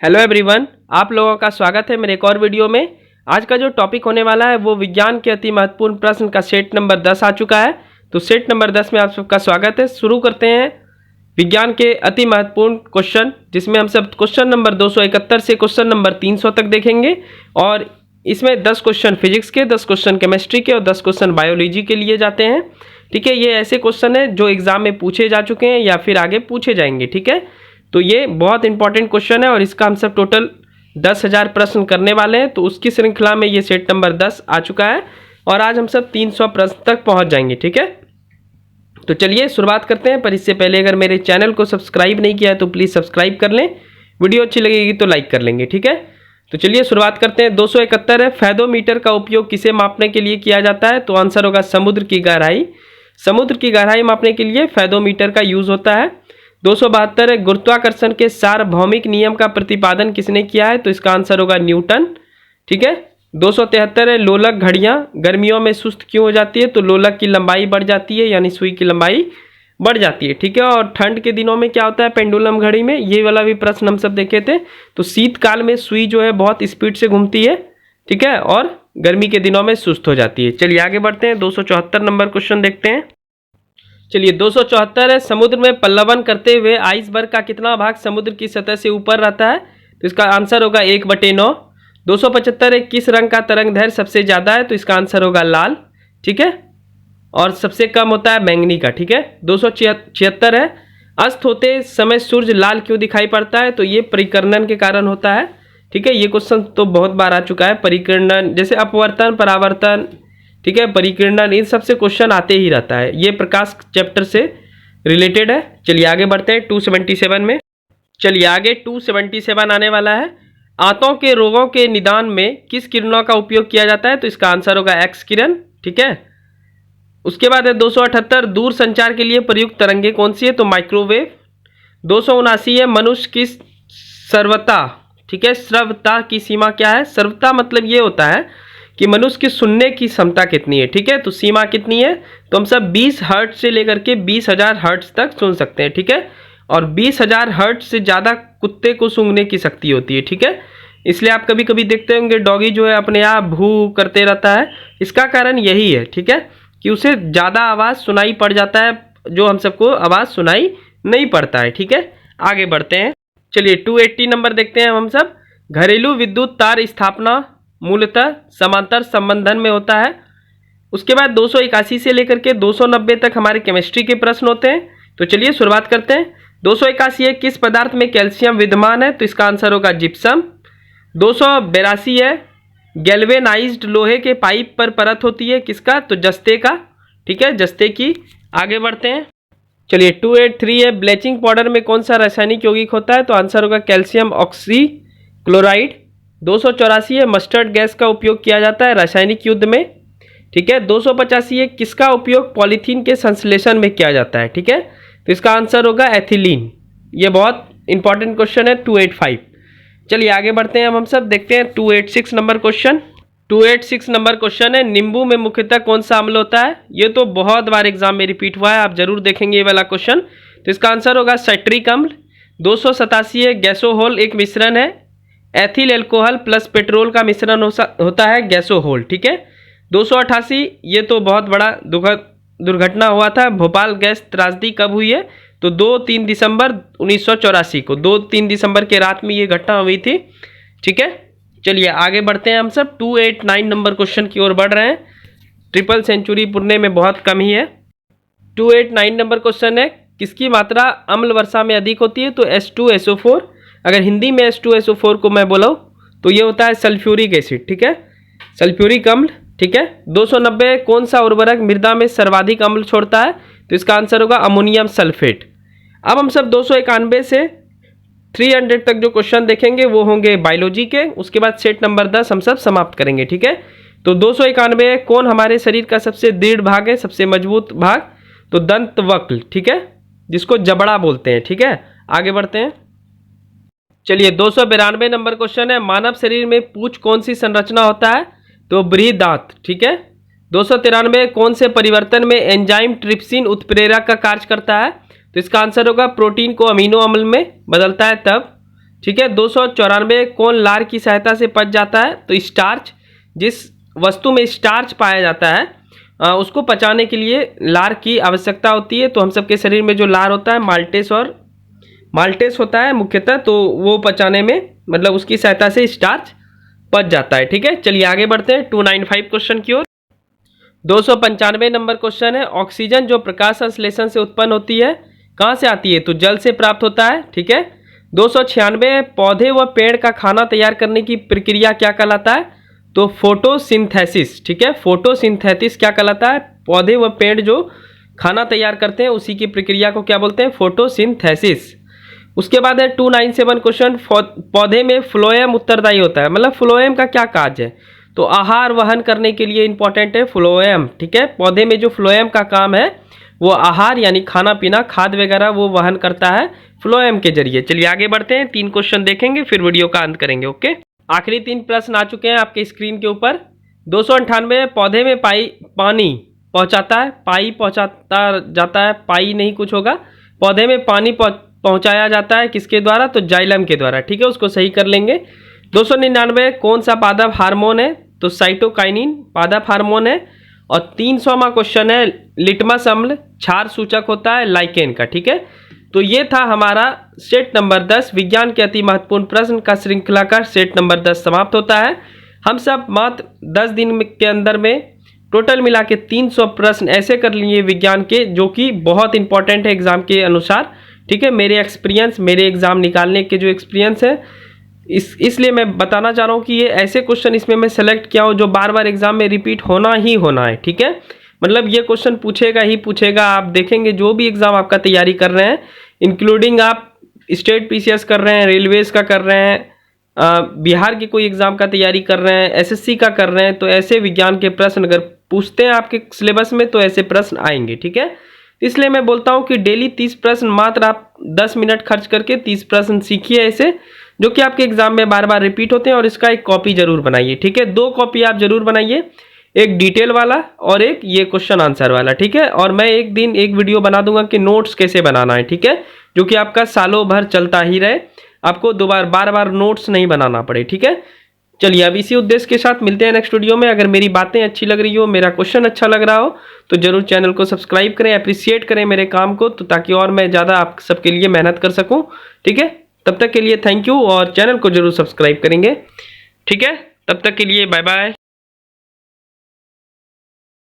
Hello everyone, आप लोगों का स्वागत है मेरे एक और वीडियो में। आज का जो टॉपिक होने वाला है वो विज्ञान के अति महत्वपूर्ण प्रश्न का सेट नंबर 10 आ चुका है। तो सेट नंबर 10 में आप सबका स्वागत है। शुरू करते हैं विज्ञान के अति महत्वपूर्ण क्वेश्चन, जिसमें हम सब क्वेश्चन नंबर 271 से क्वेश्चन नंबर 300 तक देखेंगे। और इसमें 10 क्वेश्चन फिजिक्स के, 10 क्वेश्चन केमिस्ट्री के और 10 क्वेश्चन बायोलॉजी के लिए जाते हैं। ठीक है, ये ऐसे क्वेश्चन है जो एग्जाम में पूछे जा चुके हैं या फिर आगे पूछे जाएंगे। ठीक है, तो ये बहुत इंपॉर्टेंट क्वेश्चन है और इसका हम सब टोटल 10,000 प्रश्न करने वाले हैं। तो उसकी श्रृंखला में ये सेट नंबर 10 आ चुका है और आज हम सब 300 प्रश्न तक पहुंच जाएंगे। ठीक है, तो चलिए शुरुआत करते हैं। पर इससे पहले अगर मेरे चैनल को सब्सक्राइब नहीं किया है तो प्लीज़ सब्सक्राइब कर लें। वीडियो अच्छी लगेगी तो लाइक कर लेंगे। ठीक है, तो चलिए शुरुआत करते हैं। 271 है, फैदोमीटर का उपयोग किसे मापने के लिए किया जाता है? तो आंसर होगा समुद्र की गहराई। समुद्र की गहराई मापने के लिए फैदोमीटर का यूज होता है। 272 है, गुरुत्वाकर्षण के सार्वभौमिक नियम का प्रतिपादन किसने किया है? तो इसका आंसर होगा न्यूटन। ठीक है, 273 है, लोलक घड़ियां गर्मियों में सुस्त क्यों हो जाती है? तो लोलक की लंबाई बढ़ जाती है, यानी सुई की लंबाई बढ़ जाती है। ठीक है, और ठंड के दिनों में क्या होता है पेंडुलम घड़ी में? ये वाला भी प्रश्न हम सब देखे थे। तो शीतकाल में सुई जो है बहुत स्पीड से घूमती है। ठीक है, और गर्मी के दिनों में सुस्त हो जाती है। चलिए आगे बढ़ते हैं। 274 नंबर क्वेश्चन देखते हैं। चलिए 274 है, समुद्र में पल्लवन करते हुए आइसबर्ग का कितना भाग समुद्र की सतह से ऊपर रहता है? तो इसका आंसर होगा 1/9। 275 है, किस रंग का तरंग दैर्ध्य सबसे ज्यादा है? तो इसका आंसर होगा लाल। ठीक है, और सबसे कम होता है बैंगनी का। ठीक है, 276 है, अस्त होते समय सूर्य लाल क्यों दिखाई पड़ता है? तो ये परिकर्णन के कारण होता है। ठीक है, ये क्वेश्चन तो बहुत बार आ चुका है। परिकर्णन जैसे अपवर्तन, परावर्तन, ठीक है, परिकिरणन, इन सब से क्वेश्चन आते ही रहता है। ये प्रकाश चैप्टर से रिलेटेड है। चलिए आगे बढ़ते हैं 277 में। चलिए आगे 277 आने वाला है। आंतों के रोगों के निदान में किस किरणों का उपयोग किया जाता है? तो इसका आंसर होगा एक्स किरण। ठीक है, उसके बाद है 278, दूर संचार के लिए प्रयुक्त तरंगे कौन सी है? तो माइक्रोवेव। 279 है, मनुष्य की सर्वता, ठीक है, श्रवता की सीमा क्या है? सर्वता मतलब ये होता है कि मनुष्य की सुनने की क्षमता कितनी है। ठीक है, तो सीमा कितनी है? तो हम सब 20 हर्ट्ज से लेकर के 20,000 हर्ट्ज तक सुन सकते हैं। ठीक है, और 20,000 हर्ट्ज से ज़्यादा कुत्ते को सूंघने की शक्ति होती है। ठीक है, इसलिए आप कभी कभी देखते होंगे डॉगी जो है अपने आप भू करते रहता है। इसका कारण यही है, ठीक है, कि उसे ज़्यादा आवाज़ सुनाई पड़ जाता है जो हम सबको आवाज़ सुनाई नहीं पड़ता है। ठीक है, आगे बढ़ते हैं। चलिए 280 नंबर देखते हैं हम सब। घरेलू विद्युत तार स्थापना मूलतः समांतर संबंधन में होता है। उसके बाद 281 से लेकर के 290 तक हमारे केमिस्ट्री के प्रश्न होते हैं। तो चलिए शुरुआत करते हैं। 281 है, किस पदार्थ में कैल्शियम विद्यमान है? तो इसका आंसर होगा जिप्सम। 282 है, गैल्वेनाइज्ड लोहे के पाइप पर परत होती है किसका? तो जस्ते का। ठीक है, जस्ते की। आगे बढ़ते हैं। चलिए 283 है, ब्लीचिंग पाउडर में कौन सा रासायनिक यौगिक होता है? तो आंसर होगा कैल्शियम ऑक्सी क्लोराइड। 284 है, मस्टर्ड गैस का उपयोग किया जाता है रासायनिक युद्ध में। ठीक है, 285 है, किसका उपयोग पॉलीथीन के संश्लेषण में किया जाता है? ठीक है, तो इसका आंसर होगा एथिलीन। ये बहुत इंपॉर्टेंट क्वेश्चन है 285। चलिए आगे बढ़ते हैं। हम सब देखते हैं 286 नंबर क्वेश्चन। 286 नंबर क्वेश्चन है, नींबू में मुख्यतः कौन सा अम्ल होता है? ये तो बहुत बार एग्जाम में रिपीट हुआ है, आप जरूर देखेंगे ये वाला क्वेश्चन। तो इसका आंसर होगा साइट्रिक अम्ल। 287 है, गैसोहोल एक मिश्रण है, एथिल एल्कोहल प्लस पेट्रोल का मिश्रण होता है गैसोहोल। ठीक है, 288, ये तो बहुत बड़ा दुर्घटना हुआ था। भोपाल गैस त्रासदी कब हुई है? तो 2-3 दिसंबर 1984 को, 2-3 दिसंबर के रात में ये घटना हुई थी। ठीक है, चलिए आगे बढ़ते हैं। हम सब 289 नंबर क्वेश्चन की ओर बढ़ रहे हैं। ट्रिपल सेंचुरी पुरने में बहुत कम ही है। 289 नंबर क्वेश्चन है, किसकी मात्रा अम्ल वर्षा में अधिक होती है? तो H2SO4। अगर हिंदी में H2SO4 को मैं बोला तो ये होता है सल्फ्यूरिक एसिड। ठीक है, सल्फ्यूरिक अम्ल। ठीक है, 290, कौन सा उर्वरक मृदा में सर्वाधिक अम्ल छोड़ता है? तो इसका आंसर होगा अमोनियम सल्फेट। अब हम सब 291 से 300 तक जो क्वेश्चन देखेंगे वो होंगे बायोलॉजी के। उसके बाद सेट नंबर 10 हम सब समाप्त करेंगे। ठीक है, तो 291, कौन हमारे शरीर का सबसे दृढ़ भाग है, सबसे मजबूत भाग? तो दंतवक्र। ठीक है, जिसको जबड़ा बोलते हैं। ठीक है, आगे बढ़ते हैं। चलिए 292 नंबर क्वेश्चन है, मानव शरीर में पूंछ कौन सी संरचना होता है? तो बृहदांत। ठीक है, 293, कौन से परिवर्तन में एंजाइम ट्रिप्सिन उत्प्रेरक का कार्य करता है? तो इसका आंसर होगा प्रोटीन को अमीनो अम्ल में बदलता है तब। ठीक है। 294 कौन लार की सहायता से पच जाता है? तो स्टार्च, जिस वस्तु में स्टार्च पाया जाता है उसको पचाने के लिए लार की आवश्यकता होती है। तो हम सबके शरीर में जो लार होता है माल्टेस होता है मुख्यतः, तो वो पचाने में मतलब उसकी सहायता से स्टार्च पच जाता है। ठीक है, चलिए आगे बढ़ते हैं 295 क्वेश्चन की ओर। 295 नंबर क्वेश्चन है, ऑक्सीजन जो प्रकाश संश्लेषण से उत्पन्न होती है कहाँ से आती है? तो जल से प्राप्त होता है। ठीक है। 296 पौधे व पेड़ का खाना तैयार करने की प्रक्रिया क्या कहलाता है? तो फोटोसिंथेसिस। ठीक है, फोटोसिंथेसिस क्या कहलाता है? पौधे व पेड़ जो खाना तैयार करते हैं उसी की प्रक्रिया को क्या बोलते हैं? फोटोसिंथेसिस। उसके बाद है 297 क्वेश्चन, पौधे में फ्लोएम उत्तरदायी होता है, मतलब फ्लोएम का क्या कार्य है? तो आहार वहन करने के लिए इंपॉर्टेंट है फ्लोएम। ठीक है, पौधे में जो फ्लोएम का काम है वो आहार यानी खाना पीना खाद वगैरह वो वहन करता है फ्लोएम के जरिए। चलिए आगे बढ़ते हैं, 3 क्वेश्चन देखेंगे फिर वीडियो का अंत करेंगे। ओके, आखिरी 3 प्रश्न आ चुके हैं आपके स्क्रीन के ऊपर। 298 पौधे में पानी पहुंचाता है, पाई पहुंचाता जाता है, पाई नहीं कुछ होगा, पौधे में पानी पहुंचाया जाता है किसके द्वारा? तो जाइलम के द्वारा। ठीक है, उसको सही कर लेंगे। 299 कौन सा पादप हार्मोन है? तो साइटोकाइनिन पादप हार्मोन है। और 300वां क्वेश्चन है, लिटमस अम्ल क्षार सूचक होता है लाइकेन का। ठीक है, तो ये था हमारा सेट नंबर 10 विज्ञान के अति महत्वपूर्ण प्रश्न का श्रृंखला का सेट नंबर 10 समाप्त होता है। हम सब मात्र 10 दिन के अंदर में टोटल मिला के 300 प्रश्न ऐसे कर लिए विज्ञान के जो कि बहुत इंपॉर्टेंट है एग्जाम के अनुसार। ठीक है, मेरे एक्सपीरियंस, मेरे एग्जाम निकालने के जो एक्सपीरियंस है इसलिए मैं बताना चाह रहा हूँ कि ये ऐसे क्वेश्चन इसमें मैं सेलेक्ट किया हूँ जो बार बार एग्जाम में रिपीट होना ही होना है। ठीक है, मतलब ये क्वेश्चन पूछेगा ही पूछेगा। आप देखेंगे जो भी एग्जाम आपका तैयारी कर रहे हैं, इंक्लूडिंग आप स्टेट पीसीएस कर रहे हैं, रेलवेज का कर रहे हैं, बिहार की कोई एग्जाम का तैयारी कर रहे हैं, एसएससी का कर रहे हैं, तो ऐसे विज्ञान के प्रश्न अगर पूछते हैं आपके सिलेबस में तो ऐसे प्रश्न आएंगे। ठीक है, इसलिए मैं बोलता हूँ कि डेली 30 प्रश्न मात्र आप 10 मिनट खर्च करके 30 प्रश्न सीखिए ऐसे जो कि आपके एग्जाम में बार बार रिपीट होते हैं, और इसका एक कॉपी जरूर बनाइए। ठीक है, 2 कॉपी आप जरूर बनाइए, एक डिटेल वाला और एक ये क्वेश्चन आंसर वाला। ठीक है, और मैं एक दिन एक वीडियो बना दूंगा कि नोट्स कैसे बनाना है। ठीक है, जो कि आपका सालों भर चलता ही रहे, आपको बार बार नोट्स नहीं बनाना पड़े। ठीक है, चलिए अब इसी उद्देश्य के साथ मिलते हैं नेक्स्ट वीडियो में। अगर मेरी बातें अच्छी लग रही हो, मेरा क्वेश्चन अच्छा लग रहा हो तो जरूर चैनल को सब्सक्राइब करें, अप्रिशिएट करें मेरे काम को, तो ताकि और मैं ज़्यादा आप सबके लिए मेहनत कर सकूं। ठीक है, तब तक के लिए थैंक यू, और चैनल को जरूर सब्सक्राइब करेंगे। ठीक है, तब तक के लिए बाय बाय।